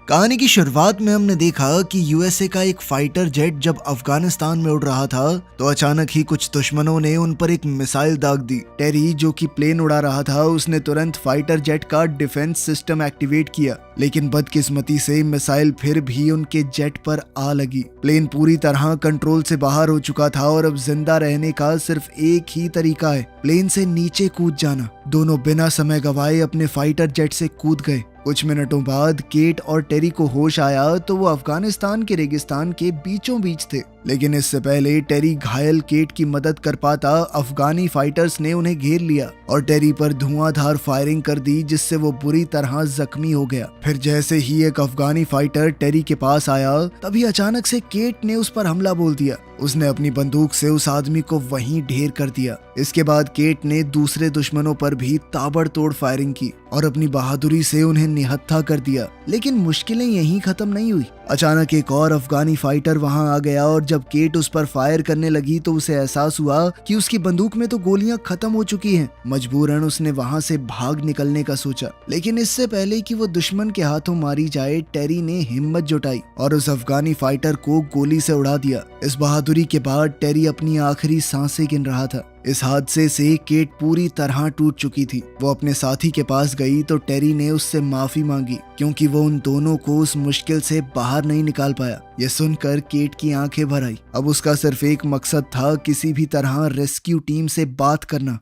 कहानी की शुरुआत में हमने देखा कि यूएसए का एक फाइटर जेट जब अफगानिस्तान में उड़ रहा था तो अचानक ही कुछ दुश्मनों ने उन पर एक मिसाइल दाग दी। टेरी जो कि प्लेन उड़ा रहा था उसने तुरंत फाइटर जेट का डिफेंस सिस्टम एक्टिवेट किया, लेकिन बदकिस्मती से मिसाइल फिर भी उनके जेट पर आ लगी। प्लेन पूरी तरह कंट्रोल से बाहर हो चुका था और अब जिंदा रहने का सिर्फ एक ही तरीका है, प्लेन से नीचे कूद जाना। दोनों बिना समय गवाए अपने फाइटर जेट से कूद गए। कुछ मिनटों बाद केट और टेरी को होश आया तो वो अफगानिस्तान के रेगिस्तान के बीचों बीच थे, लेकिन इससे पहले टेरी घायल केट की मदद कर पाता अफगानी फाइटर्स ने उन्हें घेर लिया और टेरी पर धुआंधार फायरिंग कर दी, जिससे वो बुरी तरह जख्मी हो गया। फिर जैसे ही एक अफगानी फाइटर टेरी के पास आया तभी अचानक से केट ने उस पर हमला बोल दिया। उसने अपनी बंदूक से उस आदमी को वहीं ढेर कर दिया। इसके बाद केट ने दूसरे दुश्मनों पर भी ताबड़तोड़ फायरिंग की और अपनी बहादुरी से उन्हें निहत्था कर दिया। लेकिन मुश्किलें यहीं खत्म नहीं हुई। अचानक एक और अफगानी फाइटर वहां आ गया और जब केट उस पर फायर करने लगी तो उसे एहसास हुआ कि उसकी बंदूक में तो गोलियां खत्म हो चुकी हैं। मजबूरन उसने वहां से भाग निकलने का सोचा, लेकिन इससे पहले कि वो दुश्मन के हाथों मारी जाए टेरी ने हिम्मत जुटाई और उस अफगानी फाइटर को गोली से उड़ा दिया। इस बहादुरी के बाद टेरी अपनी आखिरी सांसें गिन रहा था। इस हादसे से केट पूरी तरह टूट चुकी थी। वो अपने साथी के पास गई तो टेरी ने उससे माफी मांगी क्योंकि वो उन दोनों को उस मुश्किल से बाहर नहीं निकाल पाया। ये सुनकर केट की आंखें भर आई। अब उसका सिर्फ एक मकसद था, किसी भी तरह रेस्क्यू टीम से बात करना।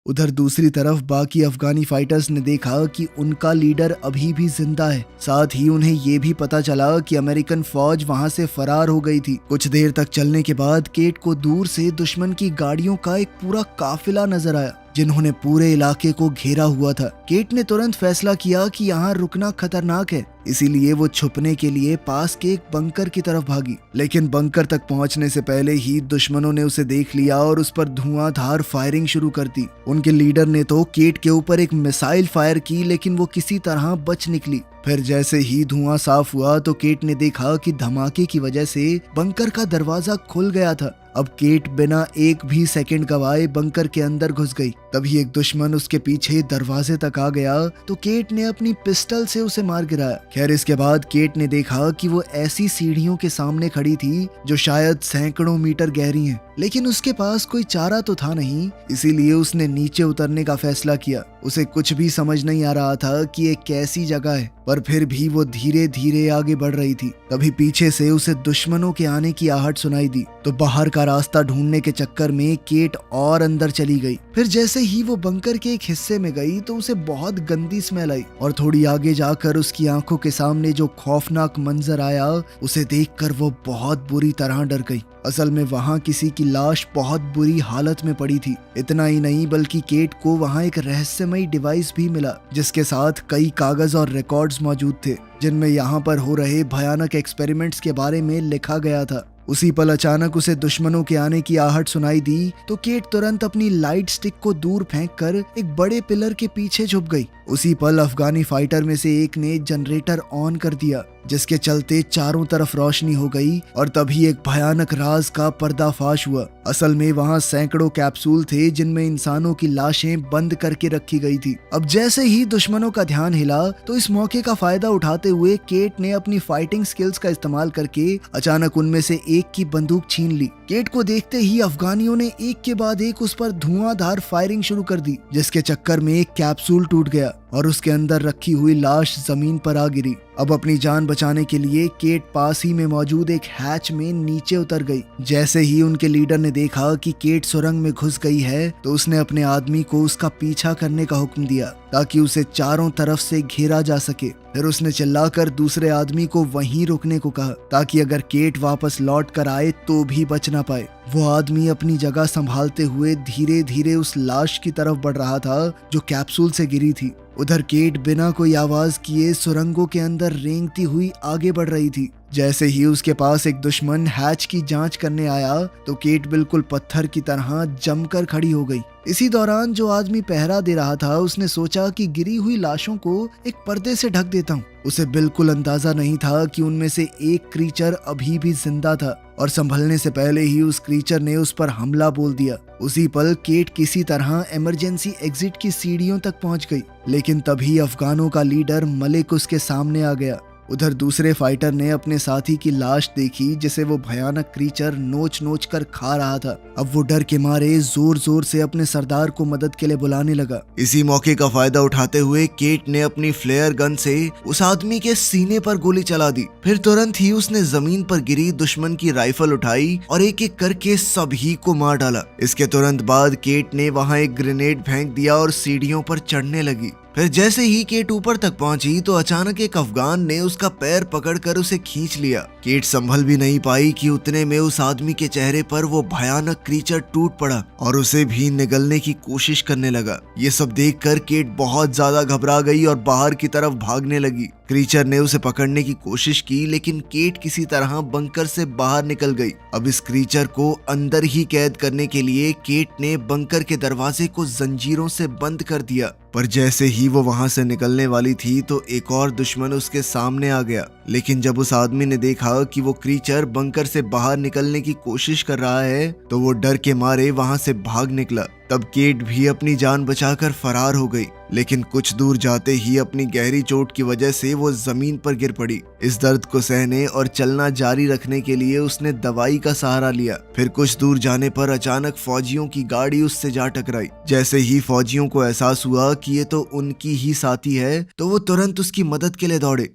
उधर दूसरी तरफ बाकी अफगानी फाइटर्स ने देखा कि उनका लीडर अभी भी जिंदा है। साथ ही उन्हें ये भी पता चला कि अमेरिकन फौज वहां से फरार हो गई थी। कुछ देर तक चलने के बाद केट को दूर से दुश्मन की गाड़ियों का एक पूरा काफिला नजर आया जिन्होंने पूरे इलाके को घेरा हुआ था। केट ने तुरंत फैसला किया कि यहाँ रुकना खतरनाक है, इसीलिए वो छुपने के लिए पास के एक बंकर की तरफ भागी। लेकिन बंकर तक पहुंचने से पहले ही दुश्मनों ने उसे देख लिया और उस पर धुआंधार फायरिंग शुरू कर दी। उनके लीडर ने तो केट के ऊपर एक मिसाइल फायर की, लेकिन वो किसी तरह बच निकली। फिर जैसे ही धुआं साफ हुआ तो केट ने देखा कि धमाके की वजह से बंकर का दरवाजा खुल गया था। अब केट बिना एक भी सेकंड गवाए बंकर के अंदर घुस गई। तभी एक दुश्मन उसके पीछे दरवाजे तक आ गया तो केट ने अपनी पिस्टल से उसे मार गिराया। खैर इसके बाद केट ने देखा कि वो ऐसी सीढ़ियों के सामने खड़ी थी जो शायद सैकड़ों मीटर गहरी हैं, लेकिन उसके पास कोई चारा तो था नहीं, इसीलिए उसने नीचे उतरने का फैसला किया। उसे कुछ भी समझ नहीं आ रहा था कि ये कैसी जगह है, पर फिर भी वो धीरे धीरे आगे बढ़ रही थी। तभी पीछे से उसे दुश्मनों के आने की आहट सुनाई दी तो बाहर का रास्ता ढूंढने के चक्कर में केट और अंदर चली गई। फिर जैसे ही वो बंकर के एक हिस्से में गई तो उसे बहुत गंदी स्मेल आई और थोड़ी आगे जाकर उसकी आंखों के सामने जो खौफनाक मंजर आया उसे देखकर वो बहुत बुरी तरह डर गई। असल में वहाँ किसी की लाश बहुत बुरी हालत में पड़ी थी। इतना ही नहीं बल्कि केट को वहाँ एक रहस्यमयी डिवाइस भी मिला जिसके साथ कई कागज और रिकॉर्ड्स मौजूद थे जिनमें यहाँ पर हो रहे भयानक एक्सपेरिमेंट्स के बारे में लिखा गया था। उसी पल अचानक उसे दुश्मनों के आने की आहट सुनाई दी तो केट तुरंत अपनी लाइट स्टिक को दूर फेंककर एक बड़े पिलर के पीछे छुप गई। उसी पल अफगानी फाइटर में से एक ने जनरेटर ऑन कर दिया जिसके चलते चारों तरफ रोशनी हो गई और तभी एक भयानक राज का पर्दाफाश हुआ। असल में वहाँ सैकड़ों कैप्सूल थे जिनमें इंसानों की लाशें बंद करके रखी गई थी। अब जैसे ही दुश्मनों का ध्यान हिला तो इस मौके का फायदा उठाते हुए केट ने अपनी फाइटिंग स्किल्स का इस्तेमाल करके अचानक उनमें से एक की बंदूक छीन ली। केट को देखते ही अफगानियों ने एक के बाद एक उस पर धुआंधार फायरिंग शुरू कर दी जिसके चक्कर में एक कैप्सूल टूट गया और उसके अंदर रखी हुई लाश जमीन पर आ गिरी। अब अपनी जान बचाने के लिए केट पास ही में मौजूद एक हैच में नीचे उतर गई। जैसे ही उनके लीडर ने देखा कि केट सुरंग में घुस गई है तो उसने अपने आदमी को उसका पीछा करने का हुक्म दिया ताकि उसे चारों तरफ से घेरा जा सके। फिर उसने चिल्लाकर दूसरे आदमी को वहीं रुकने को कहा ताकि अगर केट वापस लौट कर आए तो भी बच ना पाए। वो आदमी अपनी जगह संभालते हुए धीरे धीरे उस लाश की तरफ बढ़ रहा था जो कैप्सूल से गिरी थी। उधर केट बिना कोई आवाज किए सुरंगों के अंदर रेंगती हुई आगे बढ़ रही थी। जैसे ही उसके पास एक दुश्मन हैच की जांच करने आया तो केट बिल्कुल पत्थर की तरह जमकर खड़ी हो गई। इसी दौरान जो आदमी पहरा दे रहा था उसने सोचा कि गिरी हुई लाशों को एक पर्दे से ढक देता हूँ। उसे बिल्कुल अंदाजा नहीं था कि उनमें से एक क्रीचर अभी भी जिंदा था और संभलने से पहले ही उस क्रीचर ने उस पर हमला बोल दिया। उसी पल केट किसी तरह इमरजेंसी एग्जिट की सीढ़ियों तक पहुंच गई, लेकिन तभी अफगानों का लीडर मलिक उसके सामने आ गया। उधर दूसरे फाइटर ने अपने साथी की लाश देखी जिसे वो भयानक क्रीचर नोच नोच कर खा रहा था। अब वो डर के मारे जोर जोर से अपने सरदार को मदद के लिए बुलाने लगा। इसी मौके का फायदा उठाते हुए केट ने अपनी फ्लेयर गन से उस आदमी के सीने पर गोली चला दी। फिर तुरंत ही उसने जमीन पर गिरी दुश्मन की राइफल उठाई और एक एक करके सभी को मार डाला। इसके तुरंत बाद केट ने वहां एक ग्रेनेड फेंक दिया और सीढ़ियों पर चढ़ने लगी। फिर जैसे ही केट ऊपर तक पहुंची तो अचानक एक अफगान ने उसका पैर पकड़कर उसे खींच लिया। केट संभल भी नहीं पाई कि उतने में उस आदमी के चेहरे पर वो भयानक क्रीचर टूट पड़ा और उसे भी निगलने की कोशिश करने लगा। ये सब देखकर केट बहुत ज्यादा घबरा गई और बाहर की तरफ भागने लगी। क्रीचर ने उसे पकड़ने की कोशिश की लेकिन केट किसी तरह बंकर से बाहर निकल गई। अब इस क्रीचर को अंदर ही कैद करने के लिए केट ने बंकर के दरवाजे को जंजीरों से बंद कर दिया। पर जैसे ही वो वहां से निकलने वाली थी तो एक और दुश्मन उसके सामने आ गया। लेकिन जब उस आदमी ने देखा कि वो क्रीचर बंकर से बाहर निकलने की कोशिश कर रहा है तो वो डर के मारे वहां से भाग निकला। तब केट भी अपनी जान बचाकर फरार हो गई, लेकिन कुछ दूर जाते ही अपनी गहरी चोट की वजह से वो जमीन पर गिर पड़ी। इस दर्द को सहने और चलना जारी रखने के लिए उसने दवाई का सहारा लिया। फिर कुछ दूर जाने पर अचानक फौजियों की गाड़ी उससे जा टकराई। जैसे ही फौजियों को एहसास हुआ कि ये तो उनकी ही साथी है तो वो तुरंत उसकी मदद के लिए दौड़े।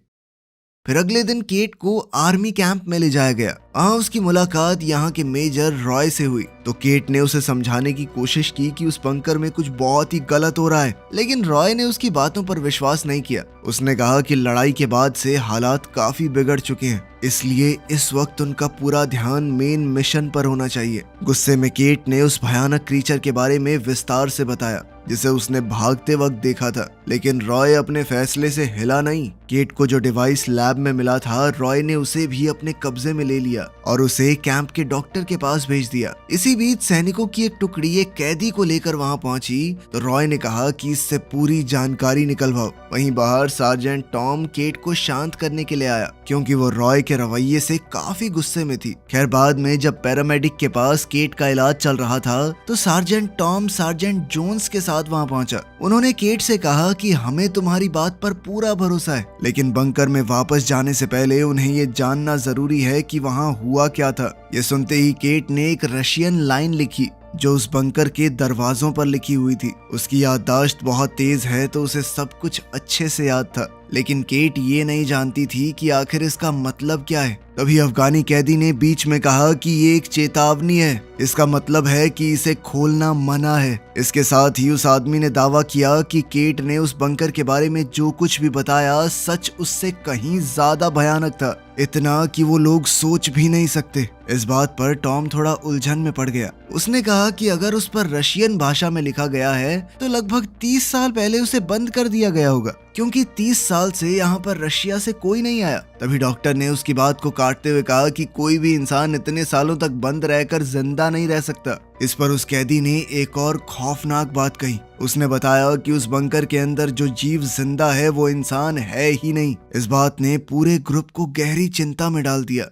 फिर अगले दिन केट को आर्मी कैंप में ले जाया गया। वहाँ उसकी मुलाकात यहाँ के मेजर रॉय से हुई तो केट ने उसे समझाने की कोशिश की कि उस बंकर में कुछ बहुत ही गलत हो रहा है, लेकिन रॉय ने उसकी बातों पर विश्वास नहीं किया। उसने कहा कि लड़ाई के बाद से हालात काफी बिगड़ चुके हैं, इसलिए इस वक्त उनका पूरा ध्यान मेन मिशन पर होना चाहिए। गुस्से में केट ने उस भयानक क्रीचर के बारे में विस्तार से बताया जिसे उसने भागते वक्त देखा था, लेकिन रॉय अपने फैसले से हिला नहीं। केट को जो डिवाइस लैब में मिला था रॉय ने उसे भी अपने कब्जे में ले लिया और उसे कैंप के डॉक्टर के पास भेज दिया। इसी बीच सैनिकों की एक टुकड़ी एक कैदी को लेकर वहां पहुंची तो रॉय ने कहा कि इससे पूरी जानकारी निकलवाओ। वहीं बाहर सार्जेंट टॉम केट को शांत करने के लिए आया क्योंकि वो रॉय के रवैये से काफी गुस्से में थी। खैर बाद में जब पैरामेडिक के पास केट का इलाज चल रहा था तो सार्जेंट टॉम सार्जेंट जोन्स के साथ वहां पहुंचा। उन्होंने केट से कहा कि हमें तुम्हारी बात पर पूरा भरोसा है, लेकिन बंकर में वापस जाने से पहले उन्हें ये जानना जरूरी है कि वहां हुआ क्या था। ये सुनते ही केट ने एक रशियन लाइन लिखी जो उस बंकर के दरवाजों पर लिखी हुई थी। उसकी याददाश्त बहुत तेज है तो उसे सब कुछ अच्छे से याद था, लेकिन केट ये नहीं जानती थी कि आखिर इसका मतलब क्या है। तभी अफगानी कैदी ने बीच में कहा कि ये एक चेतावनी है, इसका मतलब है कि इसे खोलना मना है। इसके साथ ही उस आदमी ने दावा किया कि केट ने उस बंकर के बारे में जो कुछ भी बताया सच उससे कहीं ज्यादा भयानक था, इतना कि वो लोग सोच भी नहीं सकते। इस बात पर टॉम थोड़ा उलझन में पड़ गया। उसने कहा कि अगर उस पर रशियन भाषा में लिखा गया है तो लगभग 30 साल पहले उसे बंद कर दिया गया होगा, क्योंकि 30 साल से यहाँ पर रशिया से कोई नहीं आया। तभी डॉक्टर ने उसकी बात को काटते हुए कहा कि कोई भी इंसान इतने सालों तक बंद रहकर जिंदा नहीं रह सकता। इस पर उस कैदी ने एक और खौफनाक बात कही। उसने बताया कि उस बंकर के अंदर जो जीव जिंदा है वो इंसान है ही नहीं। इस बात ने पूरे ग्रुप को गहरी चिंता में डाल दिया।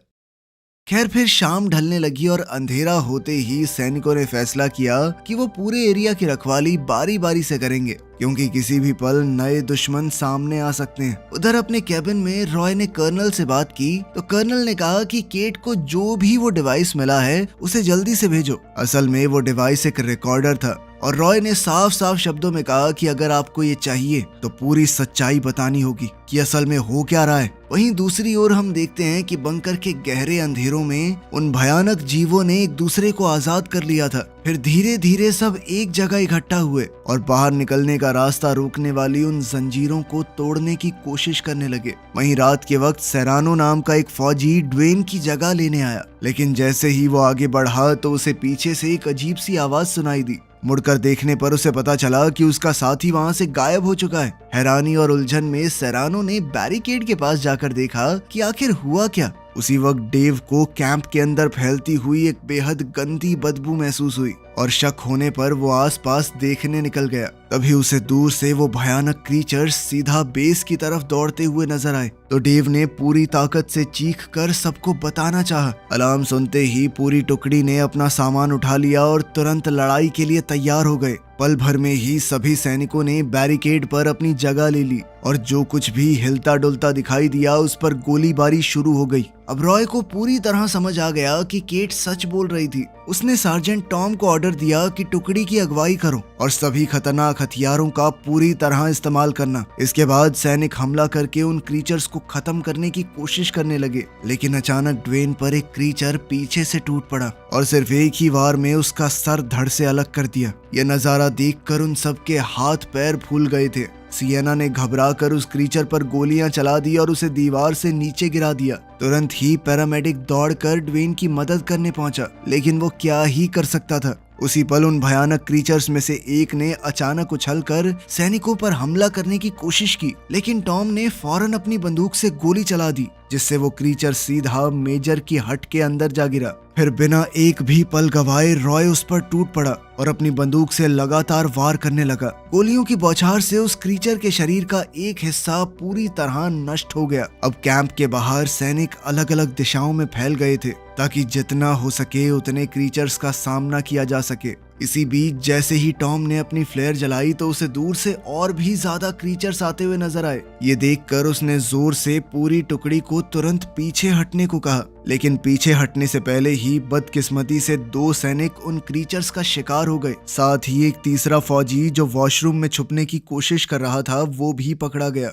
खैर फिर शाम ढलने लगी और अंधेरा होते ही सैनिकों ने फैसला किया कि वो पूरे एरिया की रखवाली बारी बारी से करेंगे, क्योंकि किसी भी पल नए दुश्मन सामने आ सकते हैं। उधर अपने कैबिन में रॉय ने कर्नल से बात की तो कर्नल ने कहा कि केट को जो भी वो डिवाइस मिला है उसे जल्दी से भेजो। असल में वो डिवाइस एक रिकॉर्डर था और रॉय ने साफ साफ शब्दों में कहा कि अगर आपको ये चाहिए तो पूरी सच्चाई बतानी होगी कि असल में हो क्या रहा है। वहीं दूसरी ओर हम देखते हैं कि बंकर के गहरे अंधेरों में उन भयानक जीवों ने एक दूसरे को आजाद कर लिया था। फिर धीरे धीरे सब एक जगह इकट्ठा हुए और बाहर निकलने का रास्ता रोकने वाली उन जंजीरों को तोड़ने की कोशिश करने लगे। वहीं रात के वक्त सेरानो नाम का एक फौजी ड्वेन की जगह लेने आया, लेकिन जैसे ही वो आगे बढ़ा तो उसे पीछे से एक अजीब सी आवाज सुनाई दी। मुड़कर देखने पर उसे पता चला कि उसका साथी वहां से गायब हो चुका है। हैरानी और उलझन में सेरानो ने बैरिकेड के पास जाकर देखा कि आखिर हुआ क्या। उसी वक्त डेव को कैंप के अंदर फैलती हुई एक बेहद गंदी बदबू महसूस हुई और शक होने पर वो आसपास देखने निकल गया। तभी उसे दूर से वो भयानक क्रीचर सीधा बेस की तरफ दौड़ते हुए नजर आए तो डेव ने पूरी ताकत से चीख कर सबको बताना चाहा। अलार्म सुनते ही पूरी टुकड़ी ने अपना सामान उठा लिया और तुरंत लड़ाई के लिए तैयार हो गए। पल भर में ही सभी सैनिकों ने बैरिकेड पर अपनी जगह ले ली और जो कुछ भी हिलता डुलता दिखाई दिया उस पर गोलीबारी शुरू हो गई। अब रॉय को पूरी तरह समझ आ गया कि केट सच बोल रही थी। उसने सार्जेंट टॉम को ऑर्डर दिया कि टुकड़ी की अगुवाई करो और सभी खतरनाक हथियारों का पूरी तरह इस्तेमाल करना। इसके बाद सैनिक हमला करके उन क्रीचर्स को खत्म करने की कोशिश करने लगे, लेकिन अचानक ड्वेन पर एक क्रीचर पीछे से टूट पड़ा और सिर्फ एक ही वार में उसका सर धड़ से अलग कर दिया। यह नजारा देखकर उन सबके हाथ पैर फूल गए थे। सिएना ने घबराकर उस क्रीचर पर गोलियां चला दी और उसे दीवार से नीचे गिरा दिया। तुरंत ही पैरामेडिक दौड़कर ड्वेन की मदद करने पहुंचा, लेकिन वो क्या ही कर सकता था। उसी पल उन भयानक क्रीचर्स में से एक ने अचानक उछलकर सैनिकों पर हमला करने की कोशिश की, लेकिन टॉम ने फौरन अपनी बंदूक से गोली चला दी, जिससे वो क्रीचर सीधा मेजर की हट के अंदर जा गिरा। फिर बिना एक भी पल गवाए रॉय उस पर टूट पड़ा और अपनी बंदूक से लगातार वार करने लगा। गोलियों की बौछार से उस क्रीचर के शरीर का एक हिस्सा पूरी तरह नष्ट हो गया। अब कैंप के बाहर सैनिक अलग अलग दिशाओं में फैल गए थे ताकि जितना हो सके उतने क्रीचर्स का सामना किया जा सके। इसी बीच जैसे ही टॉम ने अपनी फ्लेयर जलाई तो उसे दूर से और भी ज्यादा क्रीचर्स आते हुए नजर आए। ये देखकर उसने जोर से पूरी टुकड़ी को तुरंत पीछे हटने को कहा, लेकिन पीछे हटने से पहले ही बदकिस्मती से 2 सैनिक उन क्रीचर्स का शिकार हो गए। साथ ही एक तीसरा फौजी जो वॉशरूम में छुपने की कोशिश कर रहा था वो भी पकड़ा गया।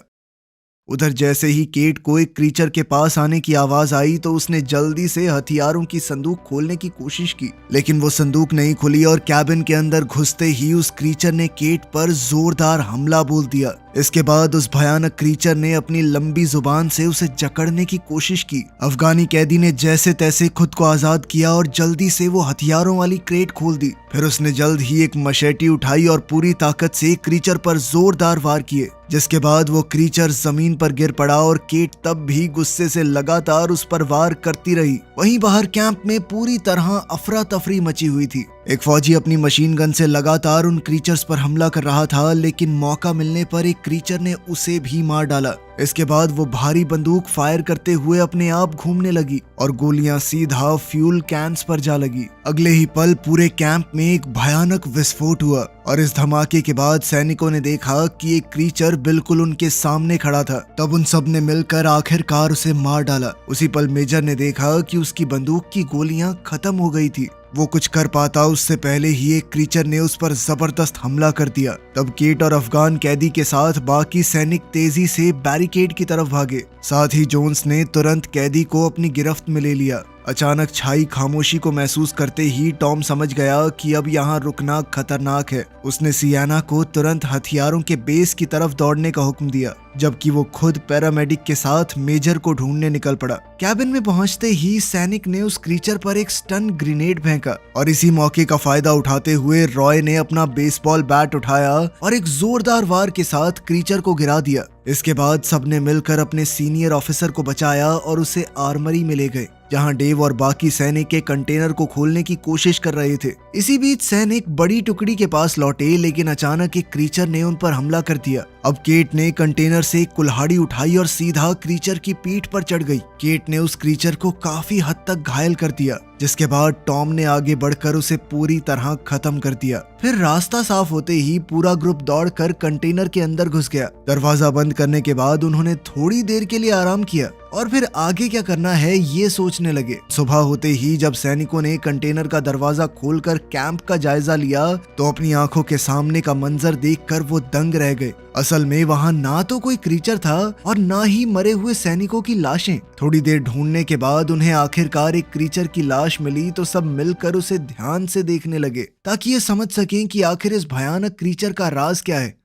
उधर जैसे ही केट को एक क्रीचर के पास आने की आवाज आई तो उसने जल्दी से हथियारों की संदूक खोलने की कोशिश की, लेकिन वो संदूक नहीं खुली और कैबिन के अंदर घुसते ही उस क्रीचर ने केट पर जोरदार हमला बोल दिया। इसके बाद उस भयानक क्रीचर ने अपनी लंबी जुबान से उसे जकड़ने की कोशिश की। अफगानी कैदी ने जैसे तैसे खुद को आजाद किया और जल्दी से वो हथियारों वाली क्रेट खोल दी। फिर उसने जल्द ही एक मशेटी उठाई और पूरी ताकत से क्रीचर पर जोरदार वार किए, जिसके बाद वो क्रीचर जमीन पर गिर पड़ा और केट तब भी गुस्से से लगातार उस पर वार करती रही। वहीं बाहर कैंप में पूरी तरह अफरा तफरी मची हुई थी। एक फौजी अपनी मशीन गन से लगातार उन क्रीचर्स पर हमला कर रहा था, लेकिन मौका मिलने पर एक क्रीचर ने उसे भी मार डाला। इसके बाद वो भारी बंदूक फायर करते हुए अपने आप घूमने लगी और गोलियां सीधा फ्यूल कैंस पर जा लगी। अगले ही पल पूरे कैंप में एक भयानक विस्फोट हुआ और इस धमाके के बाद सैनिकों ने देखा कि एक क्रीचर बिल्कुल उनके सामने खड़ा था। तब उन सब ने मिलकर आखिरकार उसे मार डाला। उसी पल मेजर ने देखा कि उसकी बंदूक की गोलियां खत्म हो गई थी। वो कुछ कर पाता उससे पहले ही एक क्रीचर ने उस पर जबरदस्त हमला कर दिया। तब केट और अफगान कैदी के साथ बाकी सैनिक तेजी से बैरिकेड की तरफ भागे। साथ ही जोन्स ने तुरंत कैदी को अपनी गिरफ्त में ले लिया। अचानक छाई खामोशी को महसूस करते ही टॉम समझ गया कि अब यहाँ रुकना खतरनाक है। उसने सियाना को तुरंत हथियारों के बेस की तरफ दौड़ने का हुक्म दिया, जबकि वो खुद पैरामेडिक के साथ मेजर को ढूंढने निकल पड़ा। कैबिन में पहुंचते ही सैनिक ने उस क्रीचर पर एक स्टन ग्रेनेड फेंका और इसी मौके का फायदा उठाते हुए रॉय ने अपना बेसबॉल बैट उठाया और एक जोरदार वार के साथ क्रीचर को गिरा दिया। इसके बाद सबने मिलकर अपने सीनियर ऑफिसर को बचाया और उसे आर्मरी में ले गए, जहां डेव और बाकी सैनिक के कंटेनर को खोलने की कोशिश कर रहे थे। इसी बीच सैनिक बड़ी टुकड़ी के पास लौटे, लेकिन अचानक एक क्रीचर ने उन पर हमला कर दिया। अब केट ने कंटेनर से एक कुल्हाड़ी उठाई और सीधा क्रीचर की पीठ पर चढ़ गई। केट ने उस क्रीचर को काफी हद तक घायल कर दिया, जिसके बाद टॉम ने आगे बढ़कर उसे पूरी तरह खत्म कर दिया। फिर रास्ता साफ होते ही पूरा ग्रुप दौड़कर कंटेनर के अंदर घुस गया। दरवाजा बंद करने के बाद उन्होंने थोड़ी देर के लिए आराम किया और फिर आगे क्या करना है ये सोचने लगे। सुबह होते ही जब सैनिकों ने कंटेनर का दरवाजा खोलकर कैंप का जायजा लिया तो अपनी आंखों के सामने का मंजर देखकर वो दंग रह गए। असल में वहाँ ना तो कोई क्रीचर था और ना ही मरे हुए सैनिकों की लाशें। थोड़ी देर ढूंढने के बाद उन्हें आखिरकार एक क्रीचर की लाश मिली तो सब मिलकर उसे ध्यान से देखने लगे ताकि ये समझ सकें कि आखिर इस भयानक क्रीचर का राज क्या है।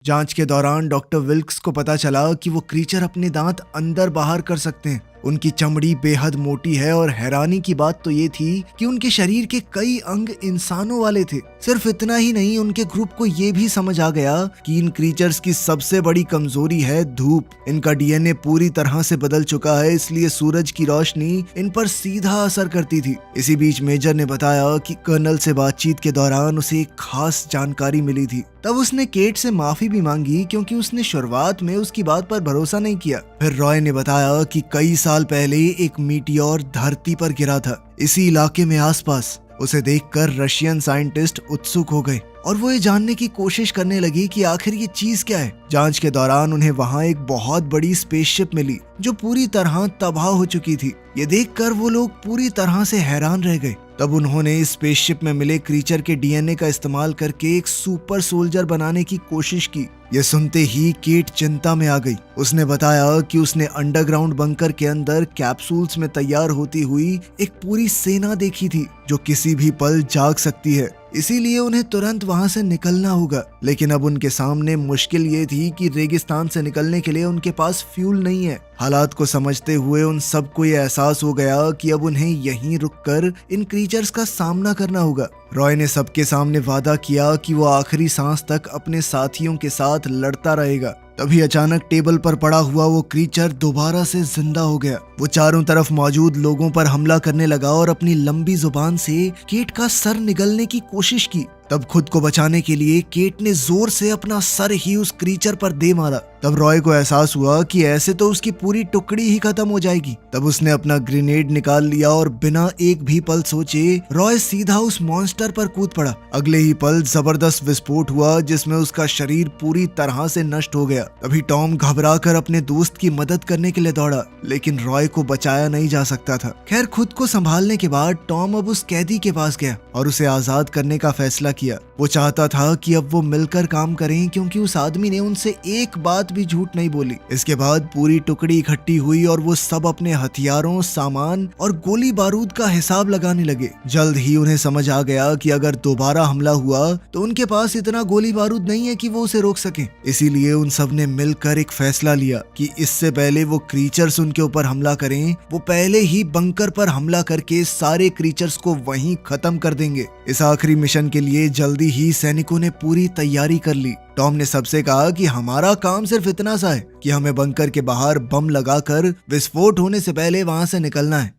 जांच के दौरान डॉक्टर विल्क्स को पता चला कि वो क्रीचर अपने दांत अंदर बाहर कर सकते हैं। उनकी चमड़ी बेहद मोटी है और हैरानी की बात तो ये थी कि उनके शरीर के कई अंग इंसानों वाले थे। सिर्फ इतना ही नहीं, उनके ग्रुप को ये भी समझ आ गया कि इन क्रीचर्स की सबसे बड़ी कमजोरी है धूप। इनका डीएनए पूरी तरह से बदल चुका है, इसलिए सूरज की रोशनी इन पर सीधा असर करती थी। इसी बीच मेजर ने बताया कि कर्नल से बातचीत के दौरान उसे एक खास जानकारी मिली थी। तब उसने केट से माफी भी मांगी क्योंकि उसने शुरुआत में उसकी बात पर भरोसा नहीं किया। फिर रॉय ने बताया कि कई साल पहले एक मीटियोर धरती पर गिरा था, इसी इलाके में आसपास। उसे देखकर रशियन साइंटिस्ट उत्सुक हो गए और वो ये जानने की कोशिश करने लगी कि आखिर ये चीज क्या है। जांच के दौरान उन्हें वहां एक बहुत बड़ी स्पेसशिप मिली जो पूरी तरह तबाह हो चुकी थी। ये देखकर वो लोग पूरी तरह से हैरान रह गए। तब उन्होंने इस स्पेसशिप में मिले क्रीचर के डीएनए का इस्तेमाल करके एक सुपर सोल्जर बनाने की कोशिश की। ये सुनते ही केट चिंता में आ गई। उसने बताया कि उसने अंडरग्राउंड बंकर के अंदर कैप्सूल्स में तैयार होती हुई एक पूरी सेना देखी थी जो किसी भी पल जाग सकती है, इसीलिए उन्हें तुरंत वहां से निकलना होगा। लेकिन अब उनके सामने मुश्किल ये थी कि रेगिस्तान से निकलने के लिए उनके पास फ्यूल नहीं है। हालात को समझते हुए उन सबको ये एहसास हो गया कि अब उन्हें यहीं रुककर इन क्रीचर्स का सामना करना होगा। रॉय ने सबके सामने वादा किया कि वो आखिरी सांस तक अपने साथियों के साथ लड़ता रहेगा। तभी अचानक टेबल पर पड़ा हुआ वो क्रीचर दोबारा से जिंदा हो गया। वो चारों तरफ मौजूद लोगों पर हमला करने लगा और अपनी लंबी जुबान से केट का सर निगलने की कोशिश की। तब खुद को बचाने के लिए केट ने जोर से अपना सर ही उस क्रीचर पर दे मारा। तब रॉय को एहसास हुआ कि ऐसे तो उसकी पूरी टुकड़ी ही खत्म हो जाएगी। तब उसने अपना ग्रेनेड निकाल लिया और बिना एक भी पल सोचे रॉय सीधा उस मॉन्स्टर पर कूद पड़ा। अगले ही पल जबरदस्त विस्फोट हुआ जिसमें उसका शरीर पूरी तरह से नष्ट हो गया। तभी टॉम घबराकर अपने दोस्त की मदद करने के लिए दौड़ा, लेकिन रॉय को बचाया नहीं जा सकता था। खैर, खुद को संभालने के बाद टॉम अब उस कैदी के पास गया और उसे आजाद करने का फैसला किया। वो चाहता था कि अब वो मिलकर काम करें, क्योंकि उस आदमी ने उनसे एक बात भी झूठ नहीं बोली। इसके बाद पूरी टुकड़ी इकट्ठी हुई और वो सब अपने हथियारों, सामान और गोली बारूद का हिसाब लगाने लगे। जल्द ही उन्हें समझ आ गया कि अगर दोबारा हमला हुआ तो उनके पास इतना गोली बारूद नहीं है कि वो उसे रोक सके। इसीलिए उन सब ने मिलकर एक फैसला लिया कि इससे पहले वो क्रीचर्स उनके ऊपर हमला करें, वो पहले ही बंकर पर हमला करके सारे क्रीचर्स को वहीं खत्म कर देंगे। इस आखिरी मिशन के लिए जल्दी ही सैनिकों ने पूरी तैयारी कर ली। टॉम ने सबसे कहा कि हमारा काम सिर्फ इतना सा है कि हमें बंकर के बाहर बम लगाकर विस्फोट होने से पहले वहां से निकलना है।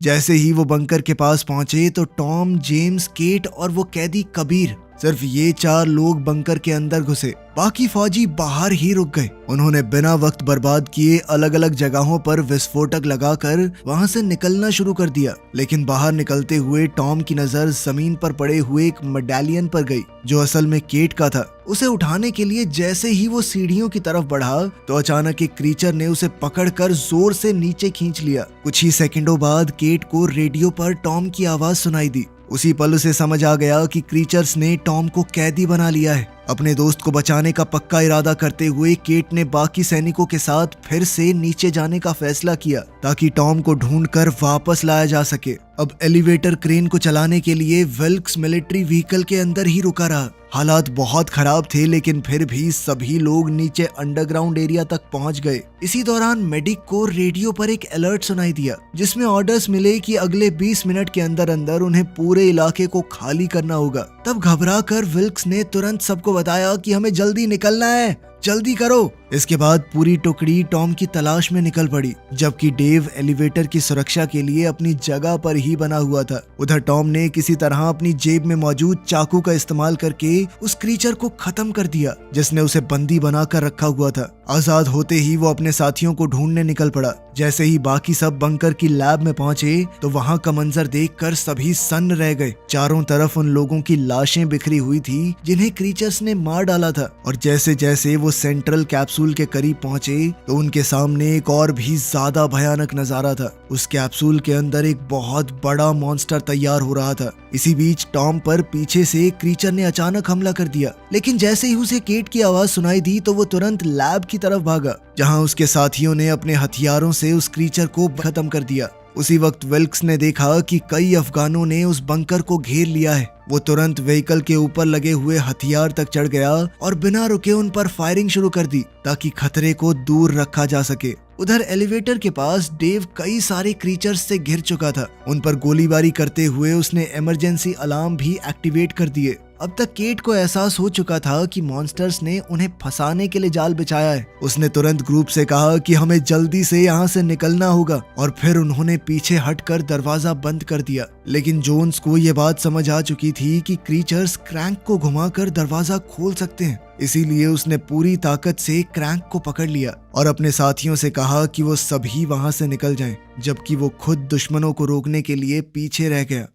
जैसे ही वो बंकर के पास पहुंचे तो टॉम, जेम्स, केट और वो कैदी कबीर, सिर्फ ये 4 लोग बंकर के अंदर घुसे। बाकी फौजी बाहर ही रुक गए। उन्होंने बिना वक्त बर्बाद किए अलग अलग जगहों पर विस्फोटक लगाकर वहां से निकलना शुरू कर दिया। लेकिन बाहर निकलते हुए टॉम की नजर जमीन पर पड़े हुए एक मेडालियन पर गई जो असल में केट का था। उसे उठाने के लिए जैसे ही वो सीढ़ियों की तरफ बढ़ा तो अचानक एक क्रीचर ने उसे पकड़कर जोर से नीचे खींच लिया। कुछ ही सेकंडों बाद केट को रेडियो पर टॉम की आवाज सुनाई दी। उसी पल उसे समझ आ गया कि क्रीचर्स ने टॉम को कैदी बना लिया है। अपने दोस्त को बचाने का पक्का इरादा करते हुए केट ने बाकी सैनिकों के साथ फिर से नीचे जाने का फैसला किया ताकि टॉम को ढूंढकर वापस लाया जा सके। अब एलिवेटर क्रेन को चलाने के लिए विल्क्स मिलिट्री व्हीकल के अंदर ही रुका रहा। हालात बहुत खराब थे, लेकिन फिर भी सभी लोग नीचे अंडरग्राउंड एरिया तक पहुंच गए। इसी दौरान मेडिक को रेडियो पर एक अलर्ट सुनाई दिया जिसमें ऑर्डर्स मिले कि अगले 20 मिनट के अंदर अंदर उन्हें पूरे इलाके को खाली करना होगा। तब घबराकर विल्क्स ने तुरंत सबको बताया कि हमें जल्दी निकलना है, जल्दी करो। इसके बाद पूरी टुकड़ी टॉम की तलाश में निकल पड़ी, जबकि डेव एलिवेटर की सुरक्षा के लिए अपनी जगह पर ही बना हुआ था। उधर टॉम ने किसी तरह अपनी जेब में मौजूद चाकू का इस्तेमाल करके उस क्रीचर को खत्म कर दिया जिसने उसे बंदी बनाकर रखा हुआ था। आजाद होते ही वो अपने साथियों को ढूंढने निकल पड़ा। जैसे ही बाकी सब बंकर की लैब में पहुंचे तो वहां का मंजर देखकर सभी सन्न रह गए। चारों तरफ उन लोगों की लाशें बिखरी हुई थी जिन्हें क्रीचर्स ने मार डाला था। और जैसे जैसे वो सेंट्रल कैप्सूल के करीब पहुंचे तो उनके सामने एक और भी ज्यादा भयानक नजारा था। उस कैप्सूल के अंदर एक बहुत बड़ा मॉन्स्टर तैयार हो रहा था। इसी बीच टॉम पर पीछे से एक क्रीचर ने अचानक हमला कर दिया, लेकिन जैसे ही उसे केट की आवाज सुनाई दी तो वो तुरंत लैब की तरफ भागा जहां उसके साथियों ने अपने हथियारों से उस क्रीचर को खत्म कर दिया। उसी वक्त विल्क्स ने देखा कि कई अफगानों ने उस बंकर को घेर लिया है। वो तुरंत व्हीकल के ऊपर लगे हुए हथियार तक चढ़ गया और बिना रुके उन पर फायरिंग शुरू कर दी ताकि खतरे को दूर रखा जा सके। उधर एलिवेटर के पास डेव कई सारे क्रीचर्स से घिर चुका था। उन पर गोलीबारी करते हुए उसने इमरजेंसी अलार्म भी एक्टिवेट कर दिए। अब तक केट को एहसास हो चुका था कि मॉन्स्टर्स ने उन्हें फंसाने के लिए जाल बिछाया है। उसने तुरंत ग्रुप से कहा कि हमें जल्दी से यहाँ से निकलना होगा और फिर उन्होंने पीछे हटकर दरवाजा बंद कर दिया। लेकिन जोन्स को यह बात समझ आ चुकी थी कि क्रीचर्स क्रैंक को घुमाकर दरवाजा खोल सकते हैं, इसीलिए उसने पूरी ताकत से क्रैंक को पकड़ लिया और अपने साथियों से कहा कि वो सभी वहां से निकल जाएं, जबकि वो खुद दुश्मनों को रोकने के लिए पीछे रह गया।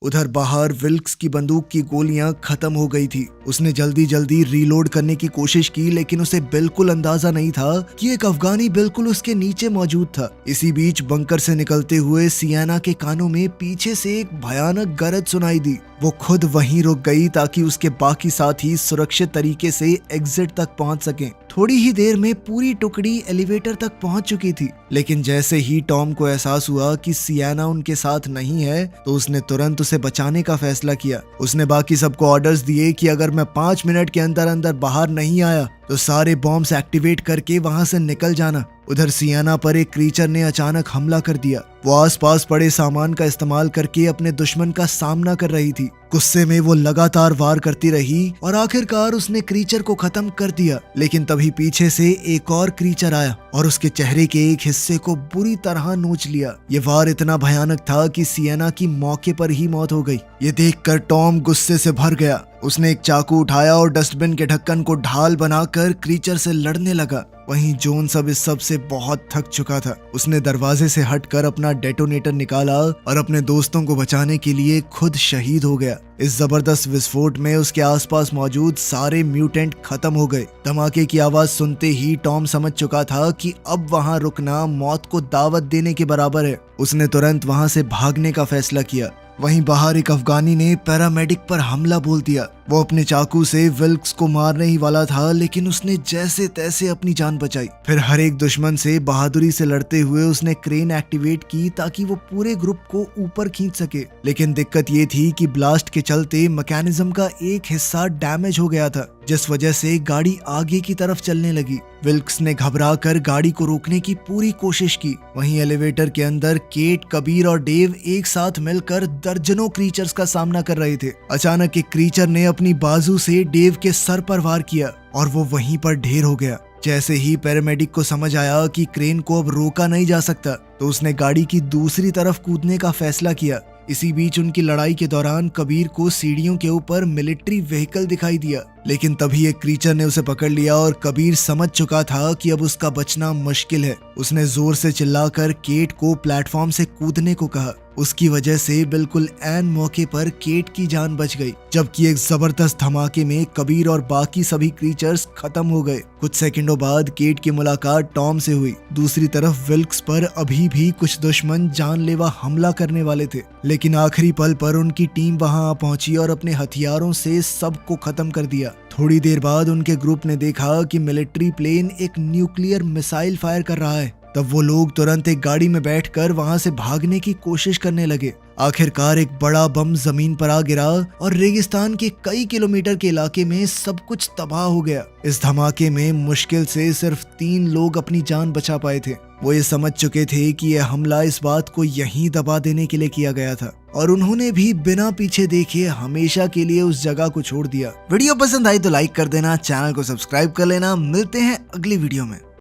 उधर बाहर विल्क्स की बंदूक की गोलियां खत्म हो गई थी। उसने जल्दी जल्दी रीलोड करने की कोशिश की, लेकिन उसे बिल्कुल अंदाजा नहीं था कि एक अफगानी बिल्कुल उसके नीचे मौजूद था। इसी बीच बंकर से निकलते हुए सियाना के कानों में पीछे से एक भयानक गरज सुनाई दी। वो खुद वहीं रुक गई ताकि उसके बाकी साथी सुरक्षित तरीके से एग्जिट तक पहुंच सकें। थोड़ी ही देर में पूरी टुकड़ी एलिवेटर तक पहुंच चुकी थी, लेकिन जैसे ही टॉम को एहसास हुआ कि सियाना उनके साथ नहीं है तो उसने तुरंत उसे बचाने का फैसला किया। उसने बाकी सबको ऑर्डर्स दिए कि अगर मैं 5 मिनट के अंदर अंदर बाहर नहीं आया तो सारे बॉम्ब्स एक्टिवेट करके वहां से निकल जाना। उधर सियाना पर एक क्रीचर ने अचानक हमला कर दिया। वो आसपास पड़े सामान का इस्तेमाल करके अपने दुश्मन का सामना कर रही थी। गुस्से में वो लगातार वार करती रही और आखिरकार उसने क्रीचर को खत्म कर दिया। लेकिन तभी पीछे से एक और क्रीचर आया और उसके चेहरे के एक हिस्से को बुरी तरह नोच लिया। ये वार इतना भयानक था कि सियाना की मौके पर ही मौत हो गई। ये देखकर टॉम गुस्से से भर गया। उसने एक चाकू उठाया और डस्टबिन के ढक्कन को ढाल बनाकर क्रीचर से लड़ने लगा। वहीं जोन सब इस सब से बहुत थक चुका था। उसने दरवाजे से हटकर अपना डेटोनेटर निकाला और अपने दोस्तों को बचाने के लिए खुद शहीद हो गया। इस जबरदस्त विस्फोट में उसके आसपास मौजूद सारे म्यूटेंट खत्म हो गए। धमाके की आवाज सुनते ही टॉम समझ चुका था कि अब वहां रुकना मौत को दावत देने के बराबर है। उसने तुरंत वहां से भागने का फैसला किया। वहीं बाहर एक अफगानी ने पैरामेडिक पर हमला बोल दिया। वो अपने चाकू से विल्क्स को मारने ही वाला था, लेकिन उसने जैसे तैसे अपनी जान बचाई। फिर हर एक दुश्मन से बहादुरी से लड़ते हुए उसने क्रेन एक्टिवेट की ताकि वो पूरे ग्रुप को ऊपर खींच सके। लेकिन दिक्कत ये थी कि ब्लास्ट के चलते मैकेनिज्म का एक हिस्सा डैमेज हो गया था, जिस वजह से गाड़ी आगे की तरफ चलने लगी। विल्क्स ने घबराकर गाड़ी को रोकने की पूरी कोशिश की। वहीं एलिवेटर के अंदर केट, कबीर और डेव एक साथ मिलकर दर्जनों क्रीचर्स का सामना कर रहे थे। अचानक एक क्रीचर ने अपनी बाजू से डेव के सर पर वार किया और वो वहीं पर ढेर हो गया। जैसे ही पैरामेडिक को समझ आया कि क्रेन को अब रोका नहीं जा सकता, तो उसने गाड़ी की दूसरी तरफ कूदने का फैसला किया। इसी बीच उनकी लड़ाई के दौरान कबीर को सीढ़ियों के ऊपर मिलिट्री व्हीकल दिखाई दिया, लेकिन तभी एक क्रीचर ने उसे पकड़ लिया और कबीर समझ चुका था कि अब उसका बचना मुश्किल है। उसने जोर से चिल्लाकर केट को प्लेटफॉर्म से कूदने को कहा। उसकी वजह से बिल्कुल ऐन मौके पर केट की जान बच गई, जबकि एक जबरदस्त धमाके में कबीर और बाकी सभी क्रीचर्स खत्म हो गए। कुछ सेकंडों बाद केट की मुलाकात टॉम से हुई। दूसरी तरफ विल्क्स पर अभी भी कुछ दुश्मन जानलेवा हमला करने वाले थे, लेकिन आखिरी पल पर उनकी टीम वहां आ पहुंची और अपने हथियारों से सबको खत्म कर दिया। थोड़ी देर बाद उनके ग्रुप ने देखा कि मिलिट्री प्लेन एक न्यूक्लियर मिसाइल फायर कर रहा है। तब वो लोग तुरंत एक गाड़ी में बैठकर वहां से भागने की कोशिश करने लगे। आखिरकार एक बड़ा बम जमीन पर आ गिरा और रेगिस्तान के कई किलोमीटर के इलाके में सब कुछ तबाह हो गया। इस धमाके में मुश्किल से सिर्फ 3 लोग अपनी जान बचा पाए थे। वो ये समझ चुके थे कि यह हमला इस बात को यहीं दबा देने के लिए किया गया था, और उन्होंने भी बिना पीछे देखे हमेशा के लिए उस जगह को छोड़ दिया। वीडियो पसंद आई तो लाइक कर देना, चैनल को सब्सक्राइब कर लेना। मिलते हैं अगली वीडियो में।